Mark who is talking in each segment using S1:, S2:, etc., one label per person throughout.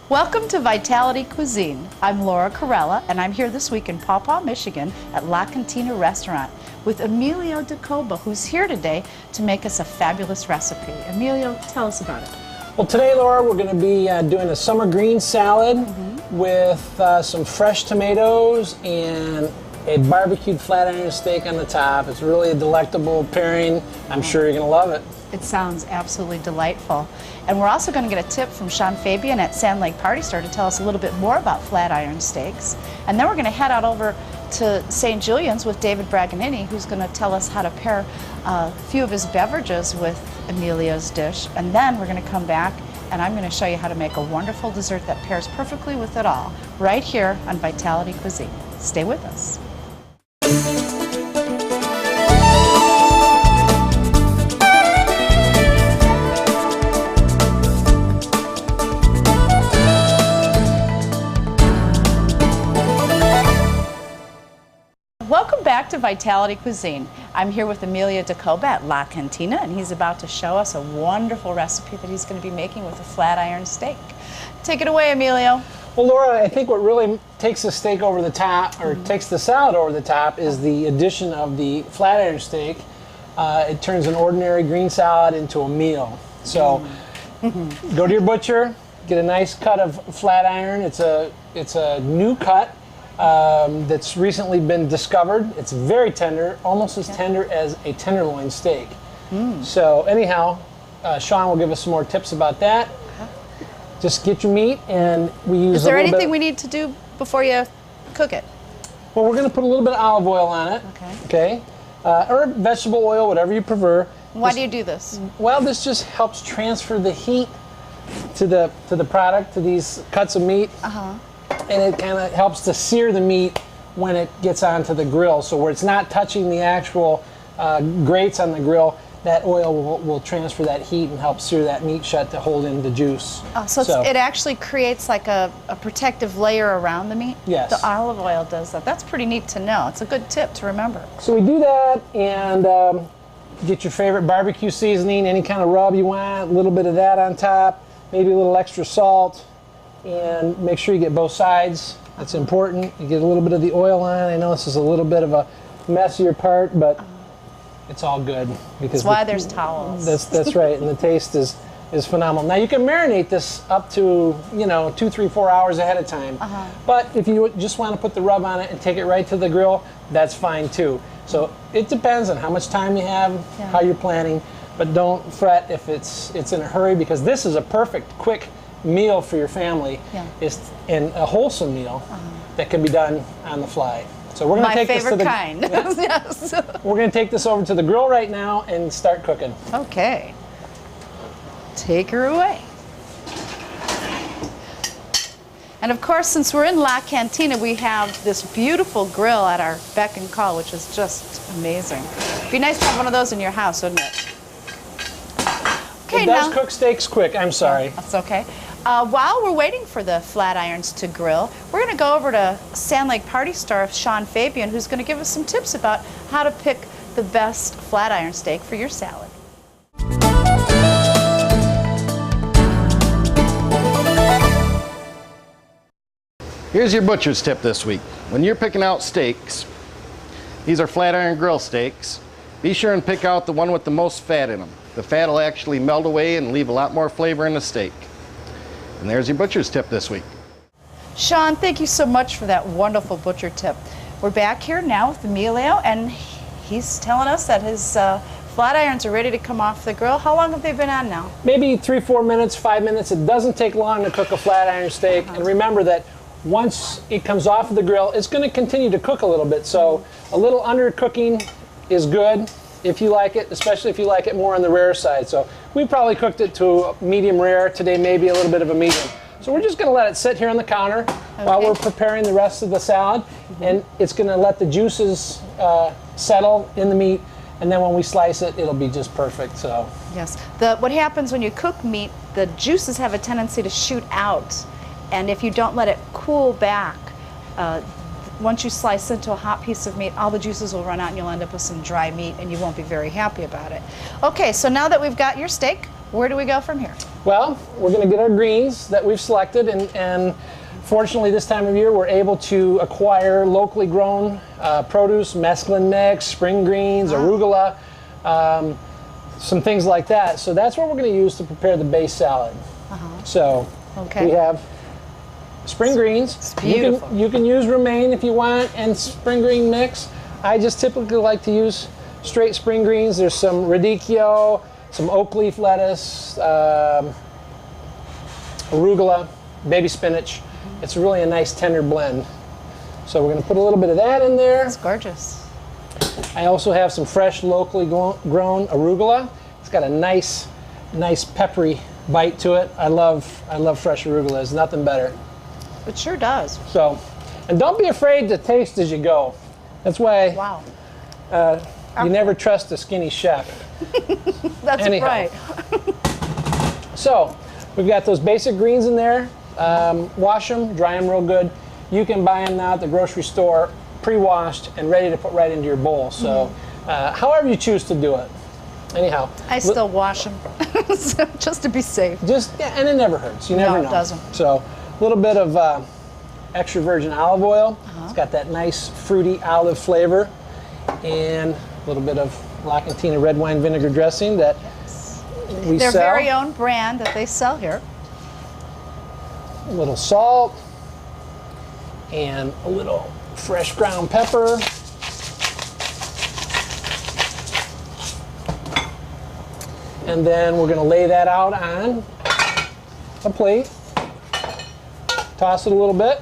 S1: Welcome to Vitality Cuisine. I'm Laura Kurella, and I'm here this week in Paw Paw, Michigan at La Cantina restaurant with Emilio Dacoba, who's here today to make us a fabulous recipe. Emilio, tell us about it.
S2: Well, today, Laura, we're going to be doing a summer green salad with some fresh tomatoes and a barbecued flat iron steak on the top. It's really a delectable pairing. I'm sure you're going to love it.
S1: It sounds absolutely delightful. And we're also going to get a tip from Sean Fabian at Sand Lake Party Store to tell us a little bit more about flat iron steaks. And then we're going to head out over to St. Julian's with David Braganini, who's going to tell us how to pair a few of his beverages with Emilio's dish. And then we're going to come back and I'm going to show you how to make a wonderful dessert that pairs perfectly with it all, right here on Vitality Cuisine. Stay with us. Welcome back to Vitality Cuisine. I'm here with Emilio Dacoba at La Cantina, and he's about to show us a wonderful recipe that he's going to be making with a flat iron steak. Take it away, Emilio.
S2: Well, Laura, I think what really takes the steak over the top, or takes the salad over the top, is the addition of the flat iron steak. It turns an ordinary green salad into a meal. So go to your butcher, get a nice cut of flat iron. It's a new cut. That's recently been discovered. It's very tender, almost as tender as a tenderloin steak. So anyhow, Sean will give us some more tips about that. Just get your meat, and we use.
S1: Is there anything we need to do before you cook it?
S2: Well, we're going to put a little bit of olive oil on it. Okay. Or vegetable oil, whatever you prefer.
S1: Why do you do this?
S2: Well, this just helps transfer the heat to the product, to these cuts of meat. And it kind of helps to sear the meat when it gets onto the grill. So where it's not touching the actual grates on the grill, that oil will transfer that heat and help sear that meat shut to hold in the juice.
S1: So it actually creates like a protective layer around the meat?
S2: Yes.
S1: The olive oil does that. That's pretty neat to know. It's a good tip to remember.
S2: So we do that, and get your favorite barbecue seasoning, any kind of rub you want, a little bit of that on top, maybe a little extra salt. And make sure you get both sides. That's important. You get a little bit of the oil on. I know this is a little bit of a messier part, but it's all good. Because
S1: that's why there's towels.
S2: That's right, and the taste is phenomenal. Now you can marinate this up to 2, 3, 4 hours ahead of time. But if you just want to put the rub on it and take it right to the grill, that's fine too. So it depends on how much time you have, how you're planning. But don't fret if it's in a hurry, because this is a perfect, quick meal for your family, and a wholesome meal that can be done on the fly. So we're going to take this to the
S1: kind. Yes.
S2: We're going to take this over to the grill right now and start cooking.
S1: Okay. Take her away. And of course, since we're in La Cantina, we have this beautiful grill at our beck and call, which is just amazing. It'd be nice to have one of those in your house, wouldn't it? Okay,
S2: it does cook steaks quick. I'm sorry.
S1: That's okay. While we're waiting for the flat irons to grill, we're going to go over to Sand Lake Party Store with Sean Fabian, who's going to give us some tips about how to pick the best flat iron steak for your salad.
S3: Here's your butcher's tip this week. When you're picking out steaks, these are flat iron grill steaks, be sure and pick out the one with the most fat in them. The fat will actually melt away and leave a lot more flavor in the steak. And there's your butcher's tip this week.
S1: Sean, thank you so much for that wonderful butcher tip. We're back here now with Emilio, and he's telling us that his flat irons are ready to come off the grill. How long have they been on now?
S2: Maybe 3, 4 minutes, 5 minutes. It doesn't take long to cook a flat iron steak. And remember that once it comes off of the grill, it's going to continue to cook a little bit. So a little undercooking is good if you like it, especially if you like it more on the rare side. So we probably cooked it to medium rare today, maybe a little bit of a medium. So we're just going to let it sit here on the counter while we're preparing the rest of the salad, and it's going to let the juices settle in the meat, and then when we slice it, it'll be just perfect. So
S1: yes, what happens when you cook meat, the juices have a tendency to shoot out, and if you don't let it cool back, once you slice into a hot piece of meat, all the juices will run out and you'll end up with some dry meat and you won't be very happy about it. Okay, so now that we've got your steak Where do we go from here?
S2: Well, we're going to get our greens that we've selected, and fortunately this time of year we're able to acquire locally grown produce, mesclun mix, spring greens, arugula, some things like that. So that's what we're going to use to prepare the base salad. So we have spring greens.
S1: It's beautiful.
S2: You can use romaine if you want and spring green mix. I just typically like to use straight spring greens. There's some radicchio, some oak leaf lettuce, arugula, baby spinach. It's really a nice tender blend. So we're going to put a little bit of that in there.
S1: It's gorgeous.
S2: I also have some fresh locally grown arugula. It's got a nice peppery bite to it. I love fresh arugula. There's nothing better.
S1: It sure does.
S2: So, and don't be afraid to taste as you go. That's why you never trust a skinny chef.
S1: That's
S2: Anyhow.
S1: right.
S2: So, we've got those basic greens in there. Wash them, dry them real good. You can buy them now at the grocery store, pre-washed and ready to put right into your bowl. So, however you choose to do it. Anyhow.
S1: I still wash them, just to be safe.
S2: And it never hurts. You never know.
S1: No, it doesn't.
S2: So, a little bit of extra virgin olive oil. It's got that nice fruity olive flavor. And a little bit of La Cantina red wine vinegar dressing that we
S1: Their
S2: sell.
S1: very own brand that they sell here.
S2: A little salt and a little fresh ground pepper. And then we're going to lay that out on a plate. Toss it a little bit.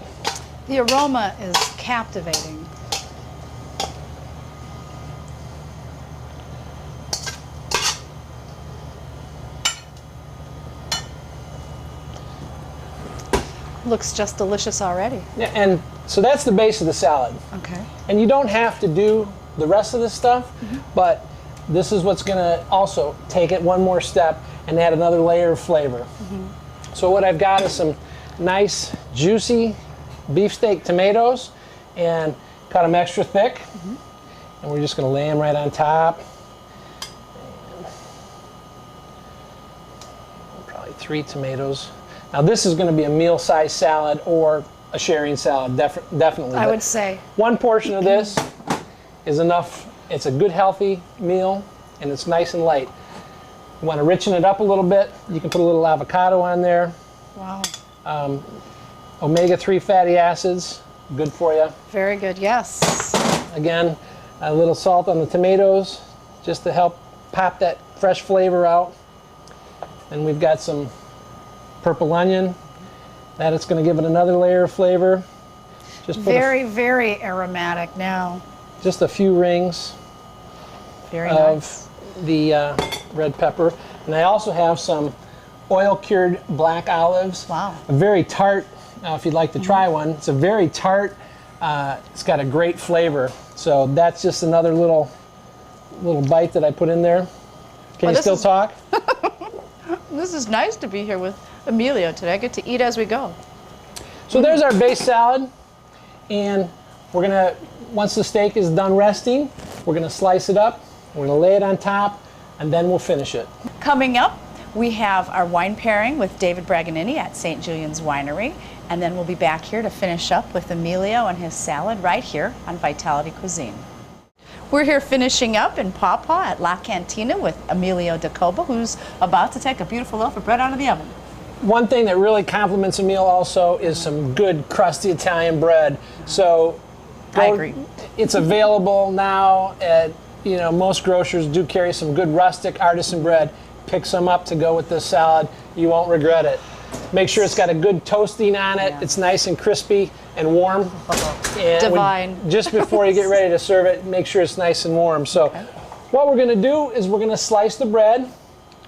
S1: The aroma is captivating. Looks just delicious already.
S2: Yeah, and so that's the base of the salad.
S1: Okay.
S2: And you don't have to do the rest of this stuff, but this is what's going to also take it one more step and add another layer of flavor. So what I've got is some nice, juicy beefsteak tomatoes, and cut them extra thick. And we're just going to lay them right on top. And probably 3 tomatoes. Now this is going to be a meal-sized salad or a sharing salad, definitely.
S1: I would say.
S2: One portion of this is enough. It's a good, healthy meal, and it's nice and light. You want to richen it up a little bit. You can put a little avocado on there.
S1: Wow.
S2: Omega-3 fatty acids, good for you.
S1: Very good, yes.
S2: Again, a little salt on the tomatoes just to help pop that fresh flavor out. And we've got some purple onion. That is going to give it another layer of flavor. Just put
S1: very aromatic now.
S2: just a few rings
S1: Very
S2: of
S1: nice.
S2: the red pepper. And I also have some oil-cured black olives.
S1: Wow.
S2: A very tart, if you'd like to try one, it's a very tart, it's got a great flavor. So that's just another little bite that I put in there. Can you still talk?
S1: This is nice to be here with Emilio today. I get to eat as we go.
S2: So there's our base salad, and we're gonna, once the steak is done resting, we're gonna slice it up, we're gonna lay it on top, and then we'll finish it.
S1: Coming up, we have our wine pairing with David Braganini at St. Julian's Winery, and then we'll be back here to finish up with Emilio and his salad right here on Vitality Cuisine. We're here finishing up in Paw Paw at La Cantina with Emilio Dacoba, who's about to take a beautiful loaf of bread out of the oven.
S2: One thing that really complements a meal also is some good crusty Italian bread. So
S1: I agree.
S2: It's available now at, most grocers do carry some good rustic artisan bread. Pick some up to go with this salad. You won't regret it. Make sure it's got a good toasting on it.
S1: Yeah.
S2: It's nice and crispy and warm. And
S1: Divine.
S2: just before you get ready to serve it, make sure it's nice and warm. So what we're going to do is we're going to slice the bread,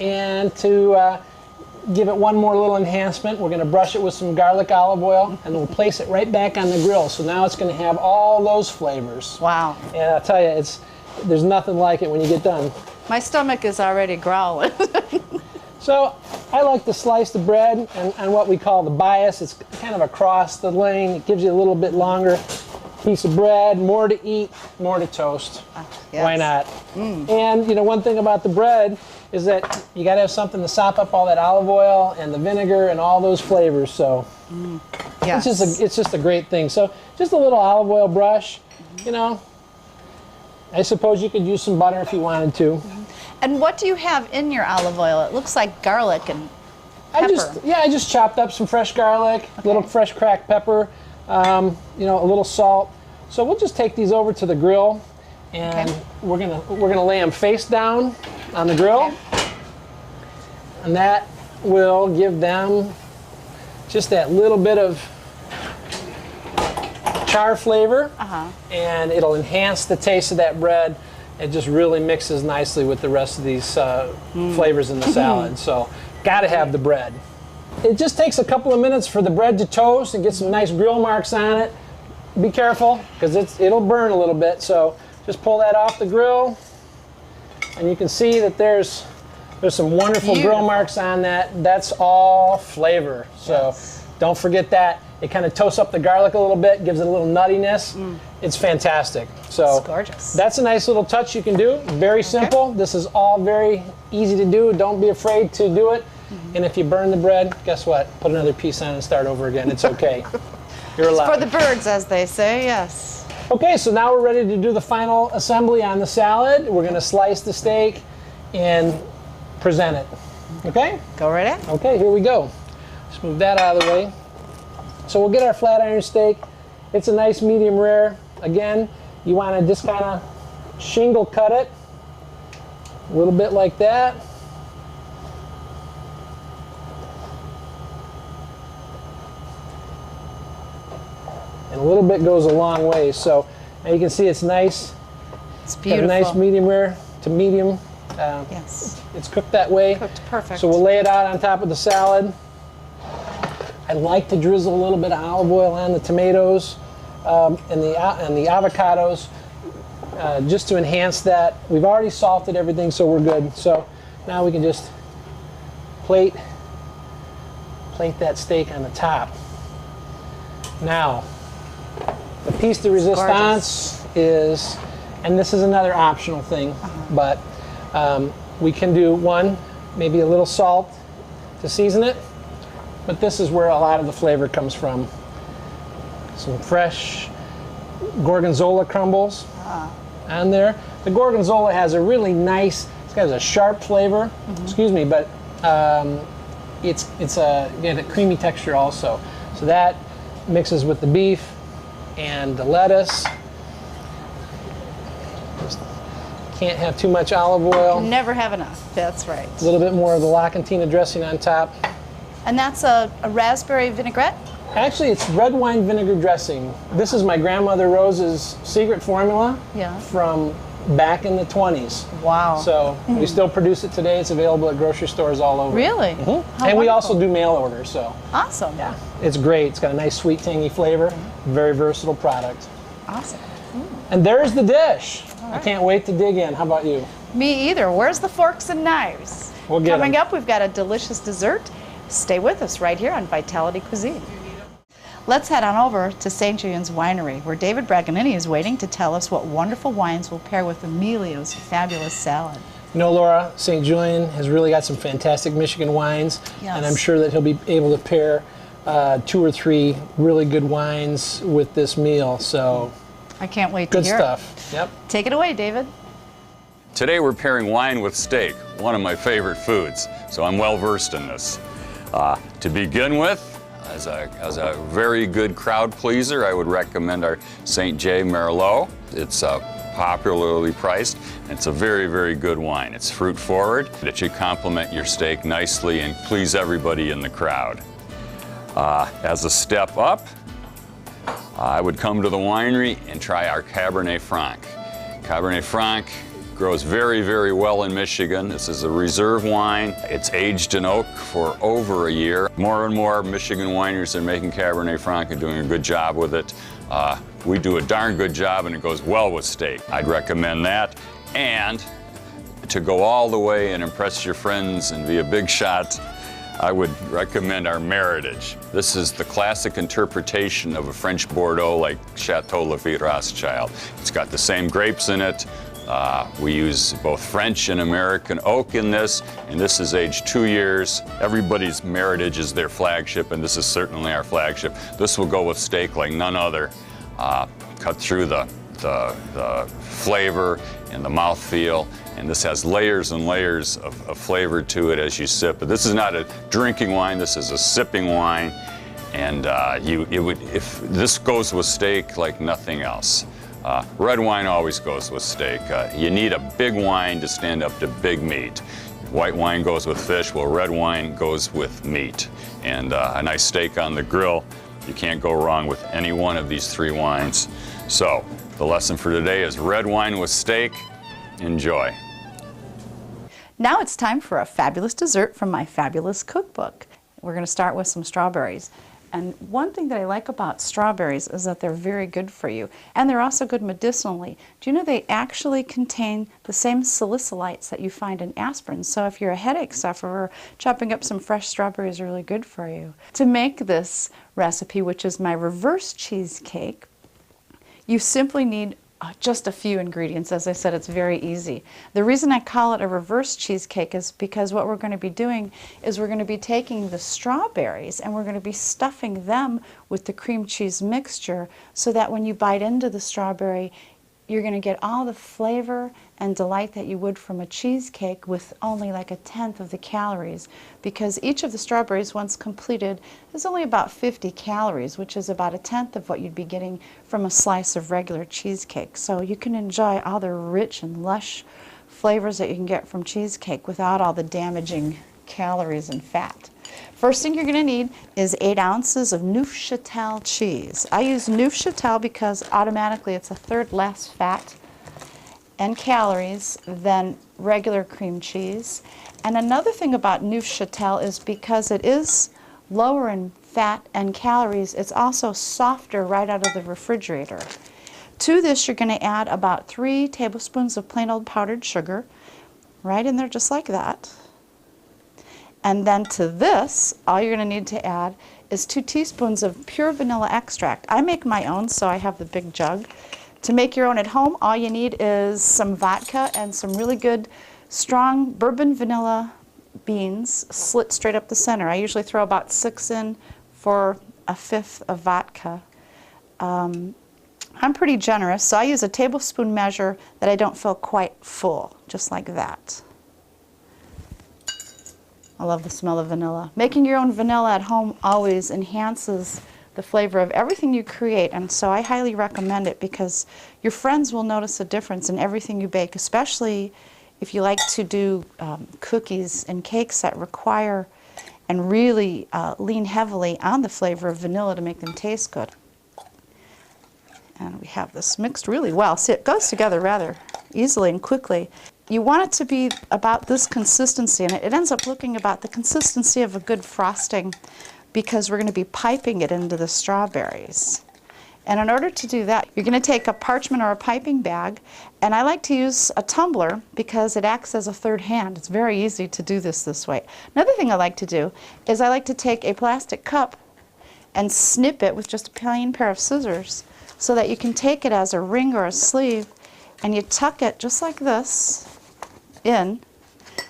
S2: and to give it one more little enhancement, we're going to brush it with some garlic olive oil, and we'll place it right back on the grill. So now it's going to have all those flavors.
S1: Wow.
S2: And I'll tell you, there's nothing like it when you get done.
S1: My stomach is already growling.
S2: So I like to slice the bread and what we call the bias. It's kind of across the lane. It gives you a little bit longer piece of bread, more to eat, more to toast.
S1: Yes.
S2: Why not? And one thing about the bread is that you got to have something to sop up all that olive oil and the vinegar and all those flavors. So
S1: Yes.
S2: it's just a great thing. So just a little olive oil brush, you know. I suppose you could use some butter if you wanted to.
S1: And what do you have in your olive oil? It looks like garlic and pepper.
S2: I just chopped up some fresh garlic, a little fresh cracked pepper, you know, a little salt. So we'll just take these over to the grill, and we're gonna lay them face down on the grill, and that will give them just that little bit of char flavor, and it'll enhance the taste of that bread. It just really mixes nicely with the rest of these flavors in the salad. So, gotta have the bread. It just takes a couple of minutes for the bread to toast and get some nice grill marks on it. Be careful, because it'll burn a little bit. So, just pull that off the grill, and you can see that there's some wonderful grill marks on that. That's all flavor. So, don't forget that. It kind of toasts up the garlic a little bit, gives it a little nuttiness. It's fantastic. So
S1: it's gorgeous.
S2: That's a nice little touch you can do. Very simple. This is all very easy to do. Don't be afraid to do it. And if you burn the bread, guess what? Put another piece on and start over again. It's okay. You're allowed.
S1: For the birds, as they say, yes.
S2: Okay, so now we're ready to do the final assembly on the salad. We're going to slice the steak and present it. Okay?
S1: Go right ahead.
S2: Okay, here we go. Just move that out of the way. So we'll get our flat iron steak. It's a nice medium rare. Again, you want to just kind of shingle cut it. A little bit like that. And a little bit goes a long way. So now you can see it's nice.
S1: It's beautiful.
S2: Got a nice medium rare to medium.
S1: Yes.
S2: It's cooked that way.
S1: Cooked perfect.
S2: So we'll lay it out on top of the salad. I like to drizzle a little bit of olive oil on the tomatoes and the avocados just to enhance that. We've already salted everything, so we're good. So now we can just plate that steak on the top. Now, the piece de resistance is, and this is another optional thing, but we can do maybe a little salt to season it. But this is where a lot of the flavor comes from. Some fresh gorgonzola crumbles on there. The gorgonzola has a really nice, it's got a sharp flavor, excuse me, but it's a creamy texture also. So that mixes with the beef and the lettuce. Just can't have too much olive oil.
S1: You never have enough, that's right.
S2: A little bit more of the La Cantina dressing on top.
S1: And that's a raspberry vinaigrette?
S2: Actually, it's red wine vinegar dressing. This is my grandmother Rose's secret formula from back in the 20s.
S1: Wow.
S2: So we still produce it today. It's available at grocery stores all over.
S1: Really?
S2: And we also do mail orders. So
S1: awesome.
S2: Yeah, it's great. It's got a nice sweet tangy flavor. Very versatile product.
S1: Awesome.
S2: And there's the dish. I can't wait to dig in. How about you?
S1: Me either. Where's the forks and knives?
S2: We'll get
S1: Coming
S2: 'em.
S1: up, we've got a delicious dessert. Stay with us right here on Vitality Cuisine. Let's head on over to St. Julian's Winery, where David Braganini is waiting to tell us what wonderful wines will pair with Emilio's fabulous salad.
S2: You know, Laura, St. Julian has really got some fantastic Michigan wines, and I'm sure that he'll be able to pair 2 or 3 really good wines with this meal. So
S1: I can't wait to
S2: good
S1: hear
S2: stuff. Yep.
S1: Take it away, David.
S4: Today we're pairing wine with steak, one of my favorite foods, so I'm well versed in this. To begin with, as a very good crowd pleaser, I would recommend our St. J. Merlot. It's popularly priced. It's a very, very good wine. It's fruit forward. It should complement your steak nicely and please everybody in the crowd. As a step up, I would come to the winery and try our Cabernet Franc. Cabernet Franc grows very, very well in Michigan. This is a reserve wine. It's aged in oak for over a year. More and more Michigan wineries are making Cabernet Franc and doing a good job with it. We do a darn good job and it goes well with steak. I'd recommend that. And to go all the way and impress your friends and be a big shot, I would recommend our Meritage. This is the classic interpretation of a French Bordeaux like Chateau Lafite Rothschild. It's got the same grapes in it, We use both French and American oak in this, and this is aged 2 years. Everybody's Meritage is their flagship, and this is certainly our flagship. This will go with steak like none other. Cut through the flavor and the mouthfeel, and this has layers and layers of flavor to it as you sip. But this is not a drinking wine, this is a sipping wine, and if this goes with steak like nothing else. Red wine always goes with steak. You need a big wine to stand up to big meat. White wine goes with fish, well, red wine goes with meat. And a nice steak on the grill, you can't go wrong with any one of these 3 wines. So, the lesson for today is red wine with steak. Enjoy.
S1: Now it's time for a fabulous dessert from my fabulous cookbook. We're going to start with some strawberries. And one thing that I like about strawberries is that they're very good for you, and they're also good medicinally. Do you know they actually contain the same salicylates that you find in aspirin? So if you're a headache sufferer, chopping up some fresh strawberries is really good for you. To make this recipe, which is my reverse cheesecake, you simply need just a few ingredients. As I said, it's very easy. The reason I call it a reverse cheesecake is because what we're going to be doing is we're going to be taking the strawberries and we're going to be stuffing them with the cream cheese mixture so that when you bite into the strawberry, you're going to get all the flavor and delight that you would from a cheesecake with only like 1/10 of the calories, because each of the strawberries, once completed, is only about 50 calories, which is about 1/10 of what you'd be getting from a slice of regular cheesecake. So you can enjoy all the rich and lush flavors that you can get from cheesecake without all the damaging calories and fat. First thing you're going to need is 8 ounces of Neufchâtel cheese. I use Neufchâtel because automatically it's 1/3 less fat and calories than regular cream cheese. And another thing about Neufchâtel is because it is lower in fat and calories, it's also softer right out of the refrigerator. To this, you're going to add about 3 tablespoons of plain old powdered sugar, right in there just like that. And then to this, all you're going to need to add is 2 teaspoons of pure vanilla extract. I make my own, so I have the big jug. To make your own at home, all you need is some vodka and some really good strong bourbon vanilla beans slit straight up the center. I usually throw about 6 in for 1/5 of vodka. I'm pretty generous, so I use a tablespoon measure that I don't fill quite full, just like that. I love the smell of vanilla. Making your own vanilla at home always enhances the flavor of everything you create, and so I highly recommend it because your friends will notice a difference in everything you bake, especially if you like to do cookies and cakes that require and really lean heavily on the flavor of vanilla to make them taste good. And we have this mixed really well. See, it goes together rather easily and quickly. You want it to be about this consistency, and it ends up looking about the consistency of a good frosting because we're going to be piping it into the strawberries. And in order to do that, you're going to take a parchment or a piping bag, and I like to use a tumbler because it acts as a third hand. It's very easy to do this way. Another thing I like to do is I like to take a plastic cup and snip it with just a plain pair of scissors so that you can take it as a ring or a sleeve, and you tuck it just like this in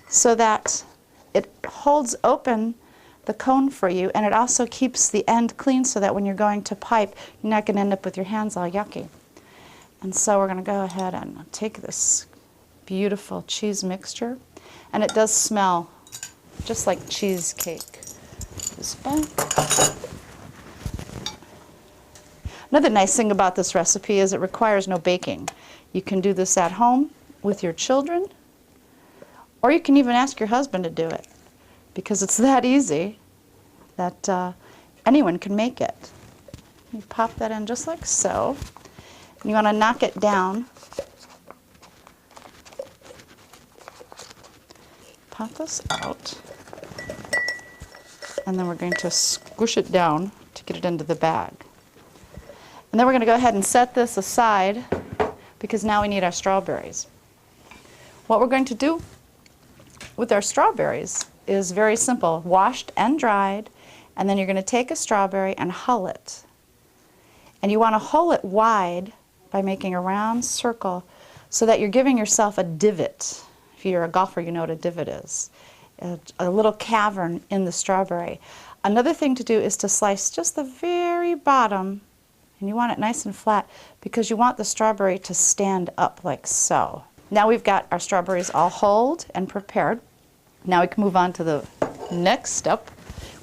S1: so that it holds open the cone for you, and it also keeps the end clean so that when you're going to pipe, you're not going to end up with your hands all yucky. And so we're going to go ahead and take this beautiful cheese mixture, and it does smell just like cheesecake. This way. Another nice thing about this recipe is it requires no baking. You can do this at home with your children, or you can even ask your husband to do it, because it's that easy that anyone can make it. You pop that in just like so. And you want to knock it down. Pop this out. And then we're going to squish it down to get it into the bag. And then we're going to go ahead and set this aside because now we need our strawberries. What we're going to do with our strawberries is very simple. Washed and dried, and then you're going to take a strawberry and hull it. And you want to hull it wide by making a round circle so that you're giving yourself a divot. If you're a golfer, you know what a divot is. A little cavern in the strawberry. Another thing to do is to slice just the very bottom, and you want it nice and flat because you want the strawberry to stand up like so. Now we've got our strawberries all hulled and prepared. Now we can move on to the next step,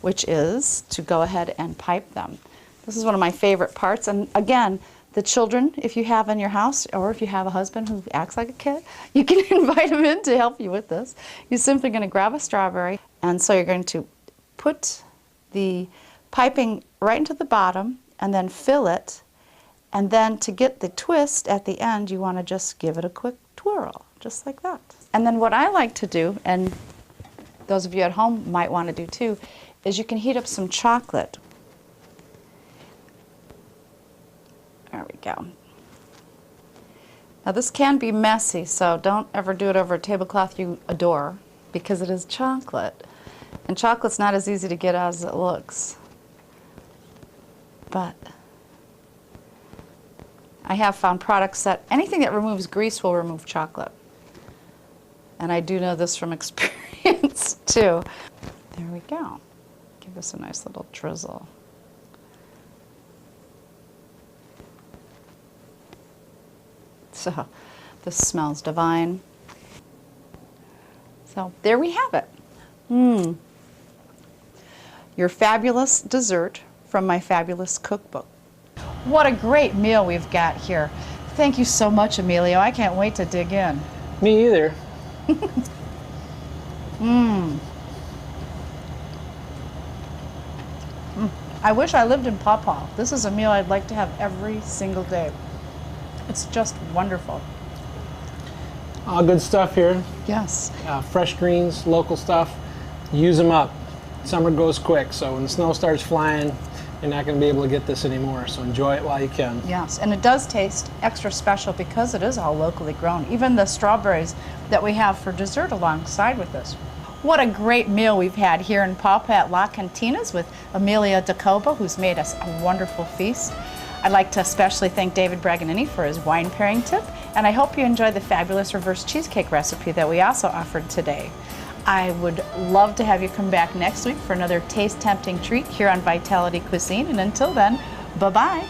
S1: which is to go ahead and pipe them. This is one of my favorite parts, and again, the children, if you have in your house, or if you have a husband who acts like a kid, you can invite him in to help you with this. You're simply going to grab a strawberry, and so you're going to put the piping right into the bottom, and then fill it, and then to get the twist at the end, you want to just give it a quick twirl, just like that. And then what I like to do, and those of you at home might want to do too, is you can heat up some chocolate. There we go. Now this can be messy, so don't ever do it over a tablecloth you adore, because it is chocolate. And chocolate's not as easy to get as it looks. But I have found products that anything that removes grease will remove chocolate. And I do know this from experience too. There we go. Give us a nice little drizzle. So this smells divine. So there we have it. Your fabulous dessert from my fabulous cookbook. What a great meal we've got here. Thank you so much, Emilio. I can't wait to dig in.
S2: Me either.
S1: I wish I lived in Paw Paw. This is a meal I'd like to have every single day. It's just wonderful.
S2: All good stuff here.
S1: Yes.
S2: Fresh greens, local stuff. Use them up. Summer goes quick, so when the snow starts flying, you're not going to be able to get this anymore, so enjoy it while you can.
S1: Yes, and it does taste extra special because it is all locally grown. Even the strawberries that we have for dessert alongside with this. What a great meal we've had here in Paw Paw at La Cantina's with Emilio Dacoba, who's made us a wonderful feast. I'd like to especially thank David Braganini for his wine pairing tip, and I hope you enjoyed the fabulous reverse cheesecake recipe that we also offered today. I would love to have you come back next week for another taste-tempting treat here on Vitality Cuisine, and until then, bye-bye.